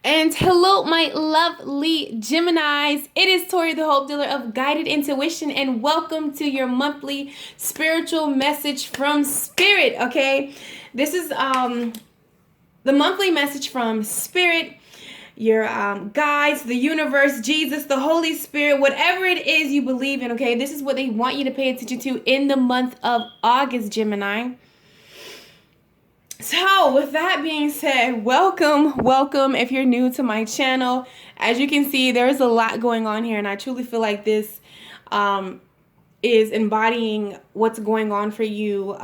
And hello, my lovely Geminis. It is Tori, the Hope Dealer of Guided Intuition, and welcome to your monthly spiritual message from Spirit. Okay, this is the monthly message from Spirit, your guides, the universe, Jesus, the Holy Spirit, whatever it is you believe in. Okay, this is what they want you to pay attention to in the month of August, Gemini. So, with that being said, welcome if you're new to my channel. As you can see, there's a lot going on here, and I truly feel like this is embodying what's going on for you,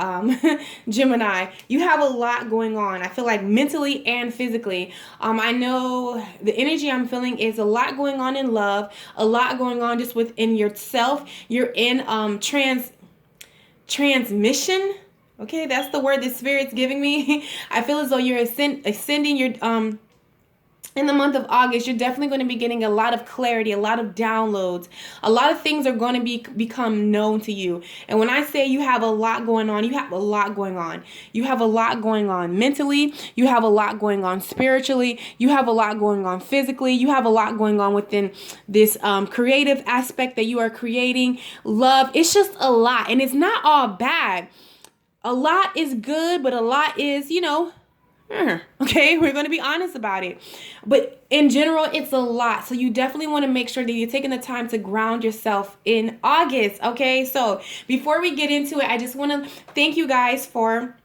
Gemini. You have a lot going on. I feel like mentally and physically. I know the energy I'm feeling is a lot going on in love, a lot going on just within yourself. You're in transmission. Okay, that's the word the Spirit's giving me. I feel as though you're ascending. You're in the month of August, you're definitely going to be getting a lot of clarity, a lot of downloads. A lot of things are going to become known to you. And when I say you have a lot going on, you have a lot going on. You have a lot going on mentally. You have a lot going on spiritually. You have a lot going on physically. You have a lot going on within this creative aspect that you are creating. Love. It's just a lot. And it's not all bad. A lot is good, but a lot is, okay, we're going to be honest about it. But in general, it's a lot. So you definitely want to make sure that you're taking the time to ground yourself in August, okay? So before we get into it, I just want to thank you guys for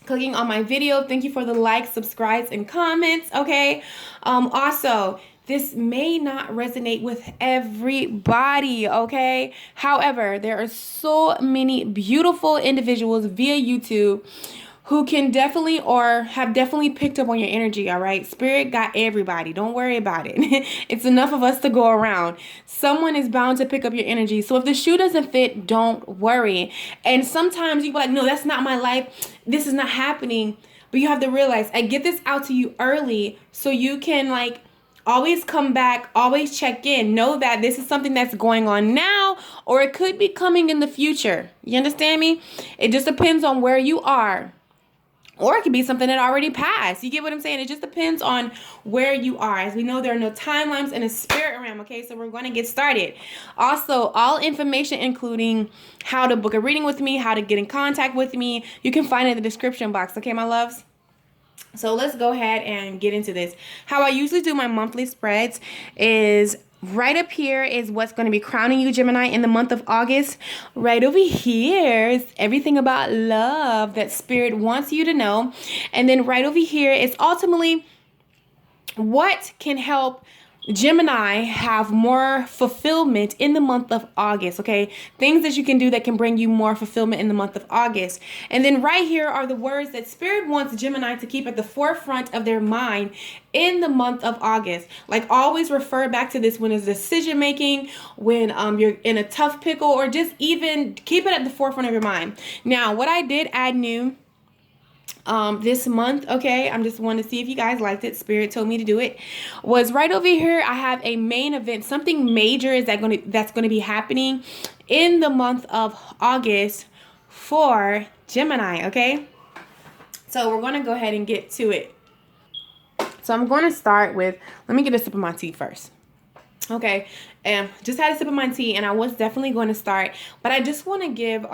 clicking on my video. Thank you for the likes, subscribes, and comments, okay? Also, this may not resonate with everybody, okay? However, there are so many beautiful individuals via YouTube who can definitely or have definitely picked up on your energy, all right? Spirit got everybody. Don't worry about it. It's enough of us to go around. Someone is bound to pick up your energy. So if the shoe doesn't fit, don't worry. And sometimes you be like, no, that's not my life. This is not happening. But you have to realize, I get this out to you early so you can always come back, always check in. Know that this is something that's going on now, or it could be coming in the future. You understand me? It just depends on where you are. Or it could be something that already passed. You get what I'm saying? It just depends on where you are. As we know, there are no timelines in a spirit realm, okay? So we're going to get started. Also, all information, including how to book a reading with me, how to get in contact with me, you can find it in the description box, okay, my loves? So let's go ahead and get into this. How I usually do my monthly spreads is right up here is what's going to be crowning you, Gemini, in the month of August. Right over here is everything about love that Spirit wants you to know. And then right over here is ultimately what can help Gemini have more fulfillment in the month of August, okay? Things that you can do that can bring you more fulfillment in the month of August. And then right here are the words that Spirit wants Gemini to keep at the forefront of their mind in the month of August. Like, always refer back to this when it's decision making, when you're in a tough pickle, or just even keep it at the forefront of your mind. Now, what I did add new this month, okay, I'm just wanting to see if you guys liked it. Spirit told me to do it. Was right over here. I have a main event. Something major is that's going to be happening in the month of August for Gemini, okay? So we're going to go ahead and get to it. So I'm going to start with, let me get a sip of my tea first. Okay, and just had a sip of my tea, and I was definitely going to start, but I just want to give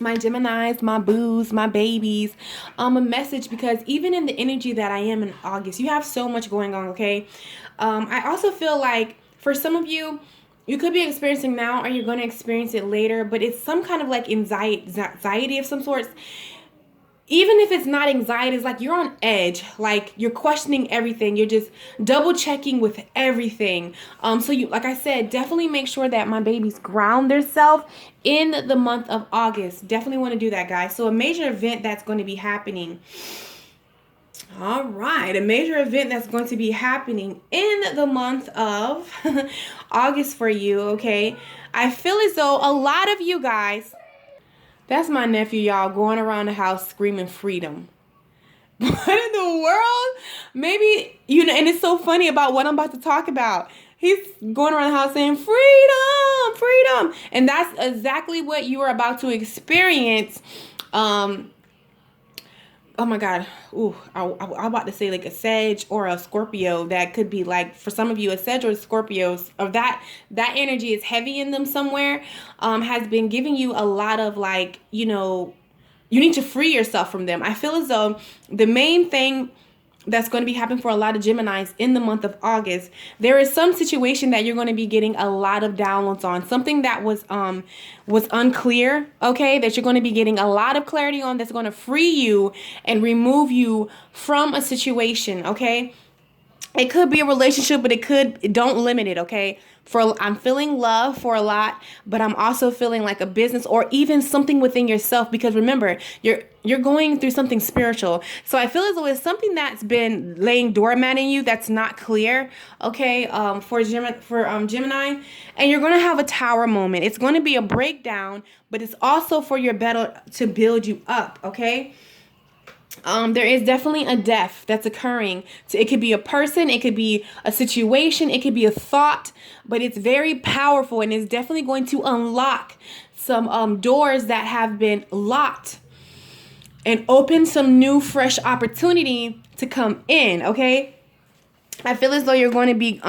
my Geminis, my boos, my babies, a message, because even in the energy that I am in August, you have so much going on, okay? I also feel like for some of you, you could be experiencing now, or you're going to experience it later, but it's some kind of anxiety of some sorts. Even if it's not anxiety, it's like you're on edge, like you're questioning everything. You're just double checking with everything. So you, like I said, definitely make sure that my babies ground themselves in the month of August. Definitely want to do that, guys. So a major event that's going to be happening. All right, a major event that's going to be happening in the month of August for you, okay? I feel as though a lot of you guys, that's my nephew, y'all, going around the house screaming freedom. What in the world? Maybe, and it's so funny about what I'm about to talk about. He's going around the house saying, freedom, freedom. And that's exactly what you are about to experience oh my God. Ooh, I'm about to say like a Sag or a Scorpio. That could be like, for some of you, a Sag or a Scorpio, of that energy is heavy in them somewhere, has been giving you a lot of like, you need to free yourself from them. I feel as though the main thing that's going to be happening for a lot of Geminis in the month of August, there is some situation that you're going to be getting a lot of downloads on, something that was unclear, okay, that you're going to be getting a lot of clarity on, that's going to free you and remove you from a situation, okay? It could be a relationship, but don't limit it, okay? I'm feeling love for a lot, but I'm also feeling like a business or even something within yourself, because remember, you're going through something spiritual. So I feel as though it's something that's been laying dormant in you that's not clear, okay? Gemini, and you're going to have a tower moment. It's going to be a breakdown, but it's also for your better, to build you up, okay? There is definitely a death that's occurring. So it could be a person, it could be a situation, it could be a thought, but it's very powerful and it's definitely going to unlock some doors that have been locked and open some new, fresh opportunity to come in, okay? I feel as though you're going to be,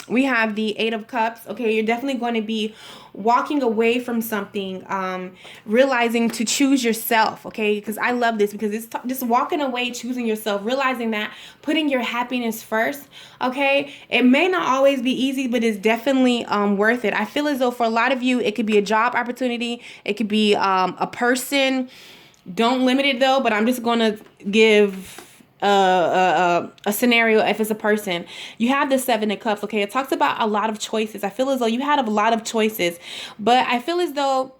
we have the Eight of Cups, okay? You're definitely going to be walking away from something, realizing to choose yourself, okay? Because I love this, because it's just walking away, choosing yourself, realizing that, putting your happiness first, okay? It may not always be easy, but it's definitely worth it. I feel as though for a lot of you, it could be a job opportunity. It could be a person. Don't limit it though, but I'm just going to give a scenario. If it's a person, you have the Seven of Cups, okay? It talks about a lot of choices. I feel as though you had a lot of choices, but I feel as though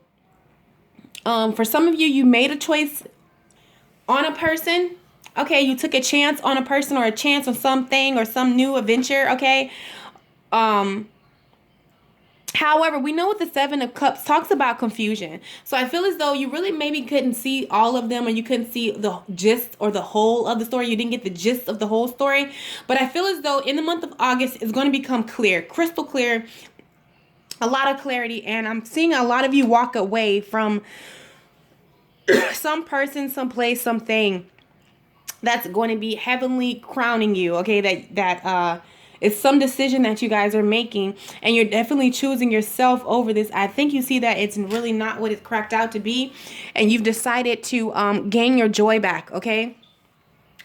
for some of you, you made a choice on a person, okay? You took a chance on a person or a chance on something or some new adventure, okay? However, we know what the Seven of Cups talks about, confusion. So I feel as though you really maybe couldn't see all of them, or you couldn't see the gist or the whole of the story. You didn't get the gist of the whole story. But I feel as though in the month of August, it's going to become clear, crystal clear, a lot of clarity. And I'm seeing a lot of you walk away from some person, some place, something that's going to be heavenly crowning you, okay? It's some decision that you guys are making, and you're definitely choosing yourself over this. I think you see that it's really not what it's cracked out to be, and you've decided to gain your joy back, okay?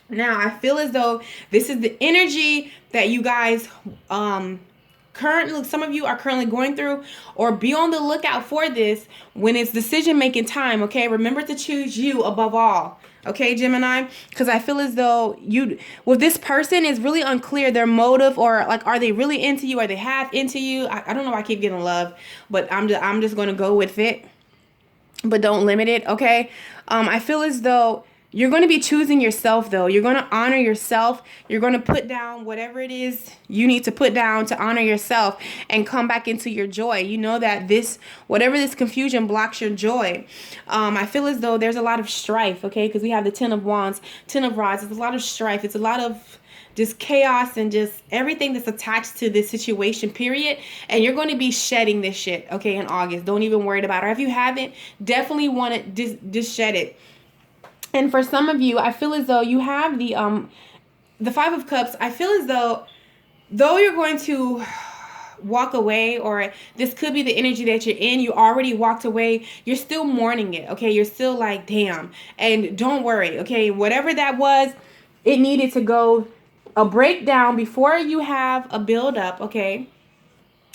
Now, I feel as though this is the energy that you guys currently, some of you are currently going through, or be on the lookout for this when it's decision making time, okay? Remember to choose you above all. Okay, Gemini, because I feel as though with this person, is really unclear their motive, or like, are they really into you? Are they half into you? I don't know why I keep getting love, but I'm just going to go with it, but don't limit it, okay? I feel as though you're going to be choosing yourself, though. You're going to honor yourself. You're going to put down whatever it is you need to put down to honor yourself and come back into your joy. You know that whatever this confusion blocks your joy. I feel as though there's a lot of strife, okay? Because we have the Ten of Wands, Ten of Rods. It's a lot of strife. It's a lot of just chaos and just everything that's attached to this situation, period. And you're going to be shedding this shit, okay, in August. Don't even worry about it. Or if you haven't, definitely want to just shed it. And for some of you, I feel as though you have the Five of Cups. I feel as though you're going to walk away, or this could be the energy that you're in, you already walked away, you're still mourning it, okay? You're still like, damn. And don't worry, okay? Whatever that was, it needed to go a breakdown before you have a build up, okay?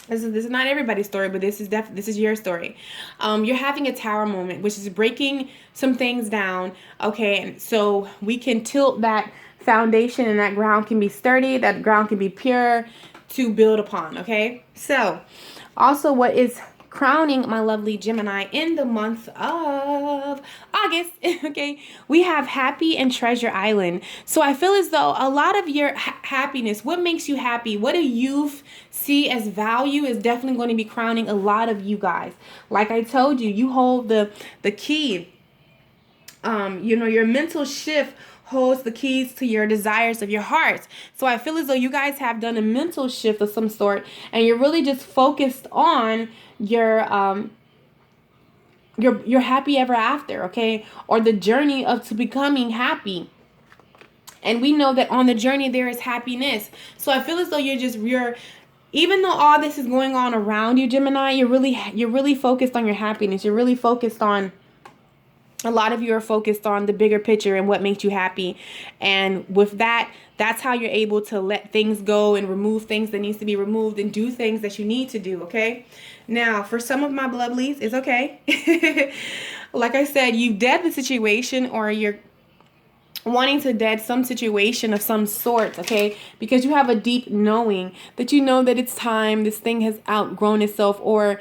This is not everybody's story, but this is your story. You're having a tower moment, which is breaking some things down, okay? And so we can tilt that foundation, and that ground can be sturdy, that ground can be pure to build upon, okay? So also, what is crowning my lovely Gemini in the month of August, okay, we have Happy and Treasure Island. So I feel as though a lot of your happiness, what makes you happy, what do you see as value, is definitely going to be crowning a lot of you guys. Like I told you, you hold the key. Your mental shift holds the keys to your desires of your heart. So I feel as though you guys have done a mental shift of some sort, and you're really just focused on your your happy ever after, okay? Or the journey to becoming happy. And we know that on the journey there is happiness. So I feel as though you're even though all this is going on around you, Gemini, you're really focused on your happiness. You're really focused on, a lot of you are focused on the bigger picture and what makes you happy. And with that, that's how you're able to let things go and remove things that needs to be removed and do things that you need to do, okay? Now, for some of my lovelies, it's okay. Like I said, you dead the situation, or you're wanting to dead some situation of some sort, okay? Because you have a deep knowing that you know that it's time, this thing has outgrown itself, or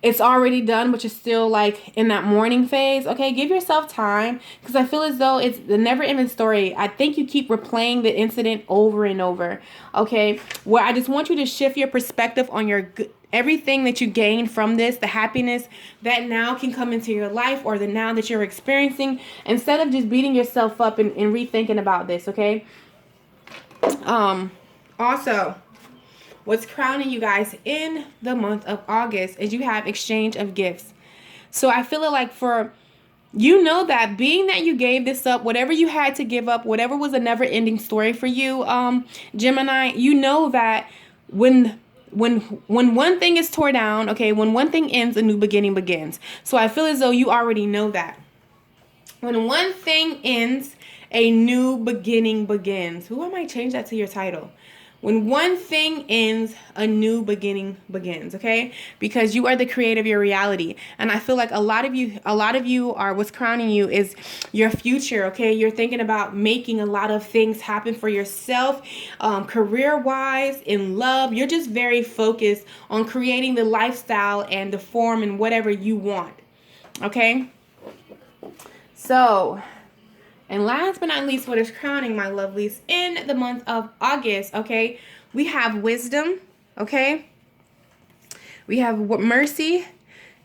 it's already done, but you're still like in that mourning phase, okay? Give yourself time, because I feel as though it's the never-ending story. I think you keep replaying the incident over and over, okay? Where I just want you to shift your perspective on your everything that you gained from this, the happiness that now can come into your life, or the now that you're experiencing, instead of just beating yourself up and rethinking about this, okay? Also, what's crowning you guys in the month of August is you have exchange of gifts. So I feel it like for, you know, that being that you gave this up, whatever you had to give up, whatever was a never ending story for you, Gemini, you know that when one thing is tore down, okay, when one thing ends, a new beginning begins. So I feel as though you already know that. When one thing ends, a new beginning begins. Who might change that to your title? When one thing ends, a new beginning begins, okay? Because you are the creator of your reality. And I feel like a lot of you are, what's crowning you is your future, okay? You're thinking about making a lot of things happen for yourself, career-wise, in love. You're just very focused on creating the lifestyle and the form and whatever you want, okay? So, and last but not least, what is crowning my lovelies in the month of August, okay? We have wisdom, okay? We have mercy,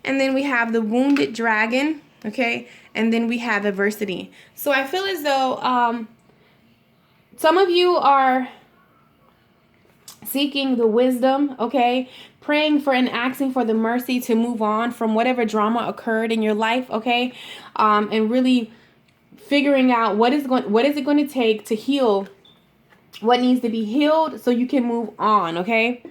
and then we have the wounded dragon, okay? And then we have adversity. So I feel as though some of you are seeking the wisdom, okay? Praying for and asking for the mercy to move on from whatever drama occurred in your life, okay? And really figuring out what is it going to take to heal what needs to be healed so you can move on, okay?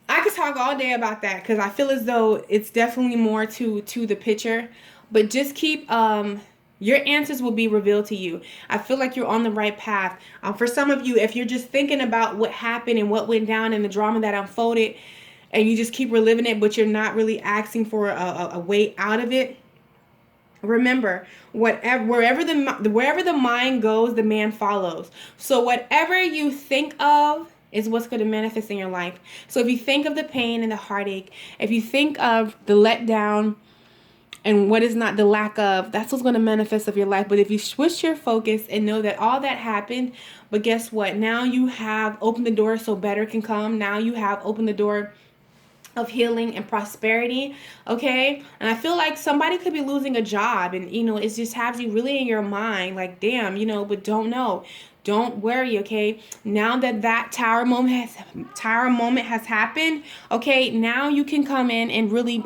I could talk all day about that because I feel as though it's definitely more to the picture, but just keep your answers will be revealed to you. I feel like you're on the right path. For some of you, if you're just thinking about what happened and what went down and the drama that unfolded, and you just keep reliving it, but you're not really asking for a way out of it, remember, wherever the mind goes, the man follows. So whatever you think of is what's going to manifest in your life. So if you think of the pain and the heartache, if you think of the letdown and what is not the lack of, that's what's going to manifest of your life. But if you switch your focus and know that all that happened, but guess what? Now you have opened the door so better can come. Now you have opened the door of healing and prosperity, okay? And I feel like somebody could be losing a job, and it just has you really in your mind like, damn, but don't know. Don't worry, okay? Now that tower moment has happened, okay? Now you can come in and really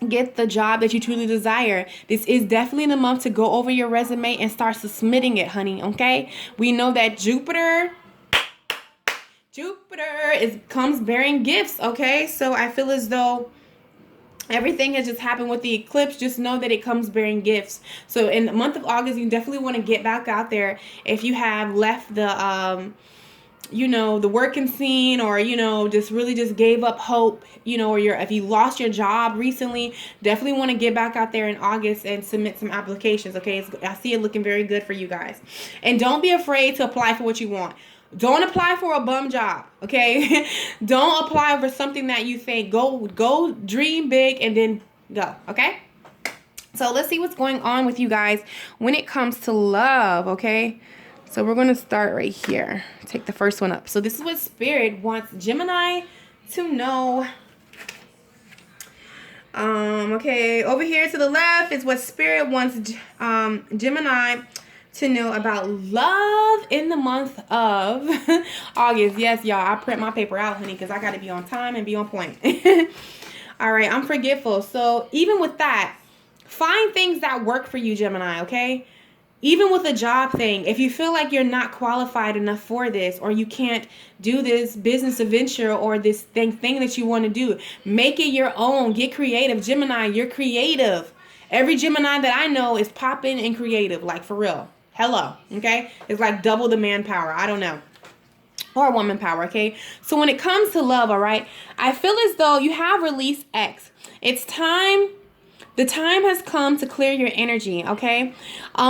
get the job that you truly desire. This is definitely the month to go over your resume and start submitting it, honey, okay? We know that Jupiter comes bearing gifts, okay? So I feel as though everything has just happened with the eclipse. Just know that it comes bearing gifts. So in the month of August, you definitely want to get back out there. If you have left the the working scene, or just really just gave up hope, or if you lost your job recently, definitely want to get back out there in August and submit some applications, okay? I see it looking very good for you guys. And don't be afraid to apply for what you want. Don't apply for a bum job, okay? Don't apply for something that you think. Go dream big and then go, okay? So let's see what's going on with you guys when it comes to love, okay? So we're going to start right here. Take the first one up. So this is what Spirit wants Gemini to know. Okay, over here to the left is what Spirit wants Gemini to know about love in the month of August. Yes, y'all, I print my paper out, honey, because I got to be on time and be on point. All right, I'm forgetful. So even with that, find things that work for you, Gemini, okay? Even with a job thing, if you feel like you're not qualified enough for this, or you can't do this business adventure or this thing that you want to do, make it your own. Get creative. Gemini, you're creative. Every Gemini that I know is popping and creative, like for real. Hello, okay? It's like double the manpower. I don't know. Or woman power, okay? So when it comes to love, all right, I feel as though you have released X. It's time. The time has come to clear your energy, okay?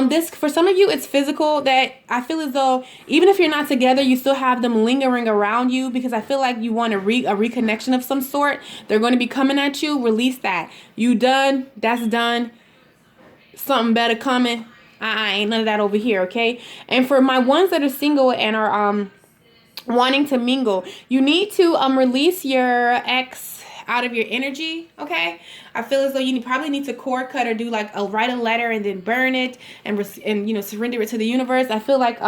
This, for some of you, it's physical, that I feel as though even if you're not together, you still have them lingering around you, because I feel like you want a reconnection of some sort. They're going to be coming at you. Release that. You done. That's done. Something better coming. Ain't none of that over here, okay? And for my ones that are single and are wanting to mingle, you need to release your ex out of your energy, okay? I feel as though you probably need to cord cut or do like write a letter and then burn it and surrender it to the universe. I feel like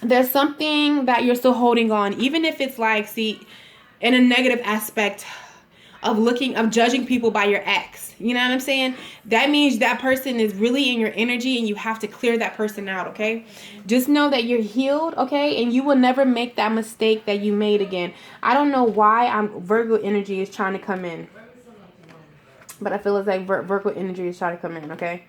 there's something that you're still holding on, even if it's like, see, in a negative aspect of judging people by your ex. You know what I'm saying? That means that person is really in your energy and you have to clear that person out, okay? Just know that you're healed, okay? And you will never make that mistake that you made again. I don't know why Virgo energy is trying to come in. But I feel it's like Virgo energy is trying to come in, okay?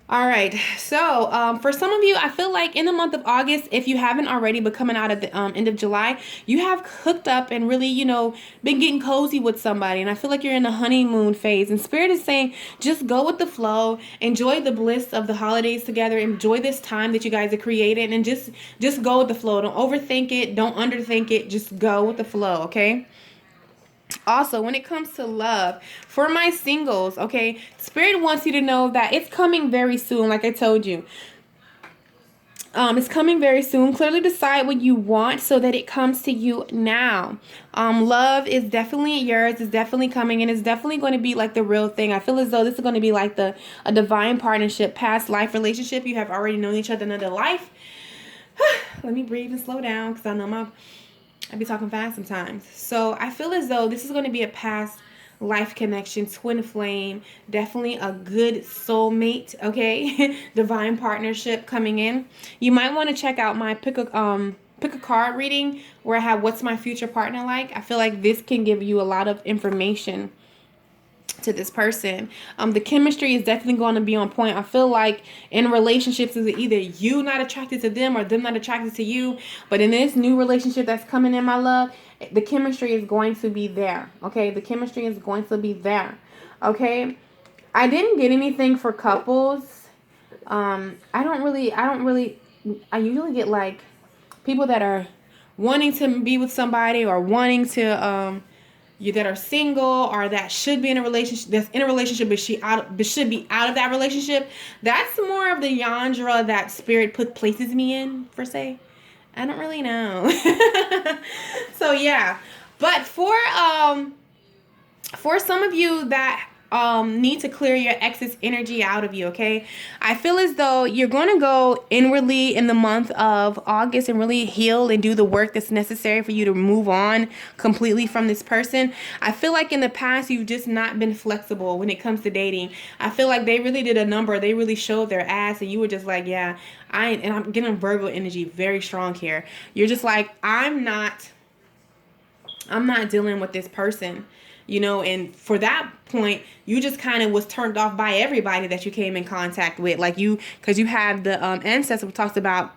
All right, so for some of you, I feel like in the month of August, if you haven't already, but coming out at the end of July, you have hooked up and really, been getting cozy with somebody. And I feel like you're in the honeymoon phase. And Spirit is saying, just go with the flow. Enjoy the bliss of the holidays together. Enjoy this time that you guys have created. And just go with the flow. Don't overthink it. Don't underthink it. Just go with the flow, okay? Also, when it comes to love, for my singles, okay, Spirit wants you to know that it's coming very soon, like I told you. It's coming very soon. Clearly decide what you want so that it comes to you now. Love is definitely yours. It's definitely coming, and it's definitely going to be like the real thing. I feel as though this is going to be like a divine partnership, past life relationship. You have already known each other in another life. Let me breathe and slow down, because I know I be talking fast sometimes. So I feel as though this is going to be a past life connection, twin flame, definitely a good soulmate, okay? Divine partnership coming in. You might want to check out my pick a card reading where I have what's my future partner like. I feel like this can give you a lot of information to this person. The chemistry is definitely going to be on point. I feel like in relationships, is either you not attracted to them or them not attracted to you. But in this new relationship that's coming in, my love, the chemistry is going to be there. Okay, the chemistry is going to be there. Okay, I didn't get anything for couples. I usually get like people that are wanting to be with somebody or wanting to you that are single or that should be in a relationship, that's in a relationship but should be out of that relationship. That's more of the genre that Spirit places me in, per se. I don't really know. So yeah, but for some of you that need to clear your ex's energy out of you, okay? I feel as though you're going to go inwardly in the month of August and really heal and do the work that's necessary for you to move on completely from this person. I feel like in the past you've just not been flexible when it comes to dating. I feel like they really did a number. They really showed their ass and you were just like, yeah, I'm getting Virgo energy very strong here. You're just like, I'm not dealing with this person. And for that point, you just kind of was turned off by everybody that you came in contact with. Like because you have the ancestor who talks about,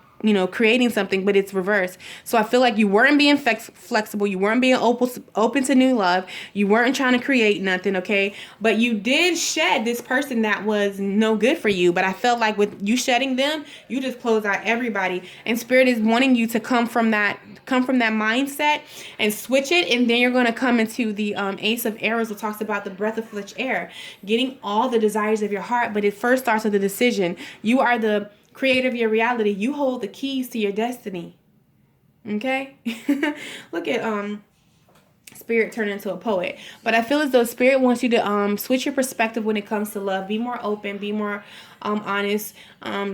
creating something, but it's reversed. So I feel like you weren't being flexible. You weren't being open to new love. You weren't trying to create nothing, okay? But you did shed this person that was no good for you. But I felt like with you shedding them, you just closed out everybody. And Spirit is wanting you to come from that mindset and switch it. And then you're going to come into the Ace of Arrows, that talks about the breath of fresh air, getting all the desires of your heart. But it first starts with a decision. You are the creator of your reality. You hold the keys to your destiny. Okay? Look at Spirit turn into a poet. But I feel as though Spirit wants you to switch your perspective when it comes to love. Be more open. Be more honest,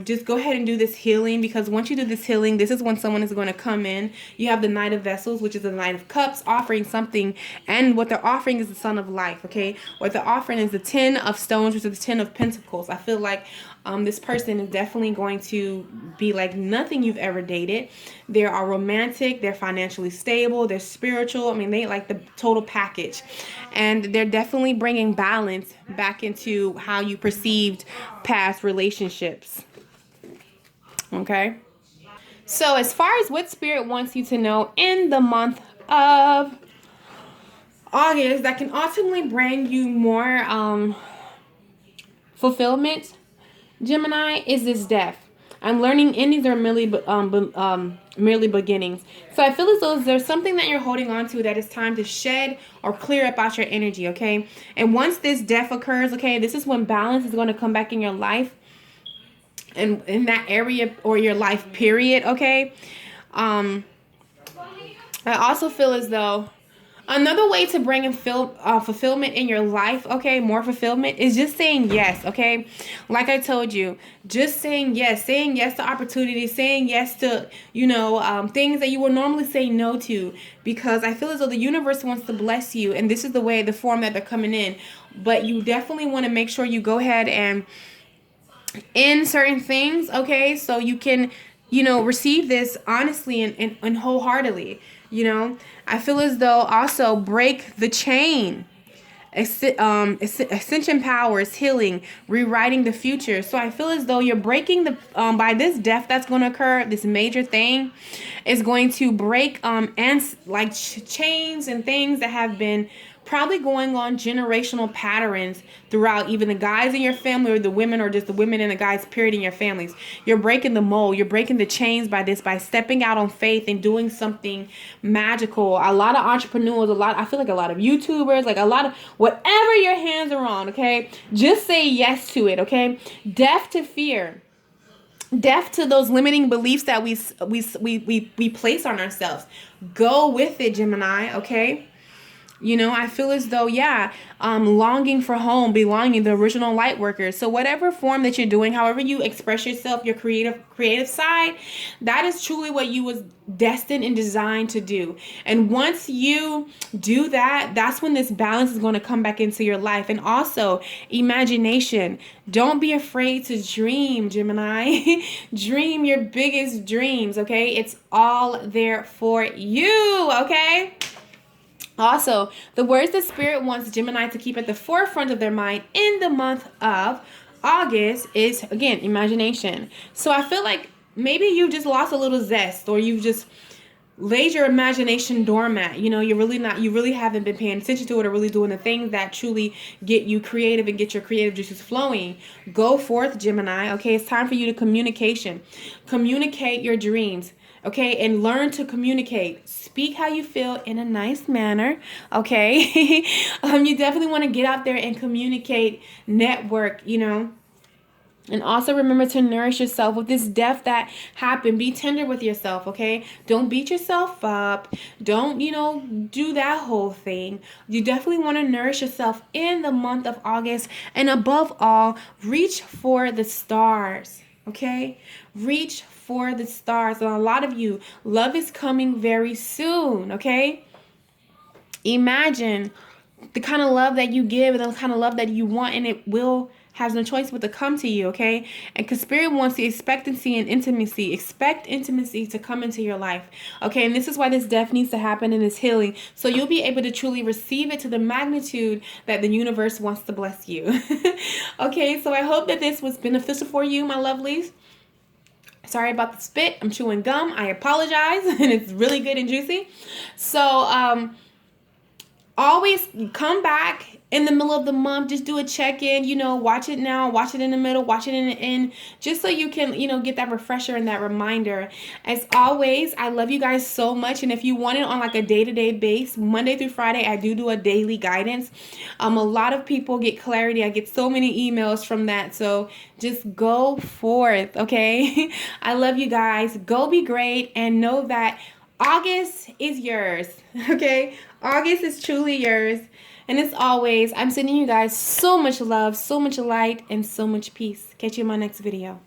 just go ahead and do this healing, because once you do this healing, this is when someone is going to come in. You have the Knight of Vessels, which is the Knight of Cups, offering something, and what they're offering is the Sun of Life, okay? What they're offering is the Ten of Stones, which is the Ten of Pentacles. I feel like this person is definitely going to be like nothing you've ever dated. They are romantic, they're financially stable, they're spiritual. I mean, they like the total package. And they're definitely bringing balance back into how you perceived past relationships. Okay? So as far as what Spirit wants you to know in the month of August, that can ultimately bring you more fulfillment, Gemini, is this death. I'm learning endings are merely beginnings. So I feel as though there's something that you're holding on to that is time to shed or clear up out your energy, okay? And once this death occurs, okay, this is when balance is going to come back in your life and in that area or your life period, okay? I also feel as though another way to bring in fulfillment in your life, okay, more fulfillment, is just saying yes, okay? Like I told you, just saying yes to opportunities, saying yes to, things that you would normally say no to, because I feel as though the universe wants to bless you, and this is the form that they're coming in. But you definitely want to make sure you go ahead and end certain things, okay, so you can, receive this honestly and wholeheartedly. I feel as though also break the chain. Ascension powers, healing, rewriting the future. So I feel as though you're breaking the by this death that's going to occur. This major thing is going to break chains and things that have been probably going on, generational patterns throughout even the guys in your family, or the women, or just the women and the guys period in your families. You're breaking the mold, you're breaking the chains by stepping out on faith and doing something magical. A lot of entrepreneurs, I feel like a lot of YouTubers, like a lot of whatever your hands are on, okay, just say yes to it, okay? Death to fear, death to those limiting beliefs that we place on ourselves. Go with it, Gemini, okay? I feel as though, longing for home, belonging, the original light workers. So whatever form that you're doing, however you express yourself, your creative side, that is truly what you was destined and designed to do. And once you do that, that's when this balance is going to come back into your life. And also imagination. Don't be afraid to dream, Gemini. Dream your biggest dreams, okay? It's all there for you, okay? Also, the words that Spirit wants Gemini to keep at the forefront of their mind in the month of August is, again, imagination. So I feel like maybe you just lost a little zest, or you've just laid your imagination doormat. You really haven't been paying attention to it, or really doing the things that truly get you creative and get your creative juices flowing. Go forth, Gemini. Okay, it's time for you to communicate your dreams. Okay, and learn to communicate. Speak how you feel in a nice manner. Okay, you definitely want to get out there and communicate, network. And also remember to nourish yourself with this death that happened. Be tender with yourself, okay? Don't beat yourself up. Don't, do that whole thing. You definitely want to nourish yourself in the month of August. And above all, reach for the stars, okay? Reach for the stars. And a lot of you, love is coming very soon, okay? Imagine the kind of love that you give and the kind of love that you want, and it will has no choice but to come to you, okay? And because Spirit wants the expectancy and intimacy. Expect intimacy to come into your life, okay? And this is why this death needs to happen in this healing, so you'll be able to truly receive it to the magnitude that the universe wants to bless you. Okay, so I hope that this was beneficial for you, my lovelies. Sorry about the spit. I'm chewing gum. I apologize. And it's really good and juicy. So, always come back in the middle of the month. Just do a check-in, watch it now, watch it in the middle, watch it in the end, just so you can, get that refresher and that reminder. As always, I love you guys so much. And if you want it on like a day-to-day base, Monday through Friday, I do a daily guidance. A lot of people get clarity. I get so many emails from that. So just go forth, okay? I love you guys. Go be great, and know that August is yours, okay? August is truly yours. And as always, I'm sending you guys so much love, so much light, and so much peace. Catch you in my next video.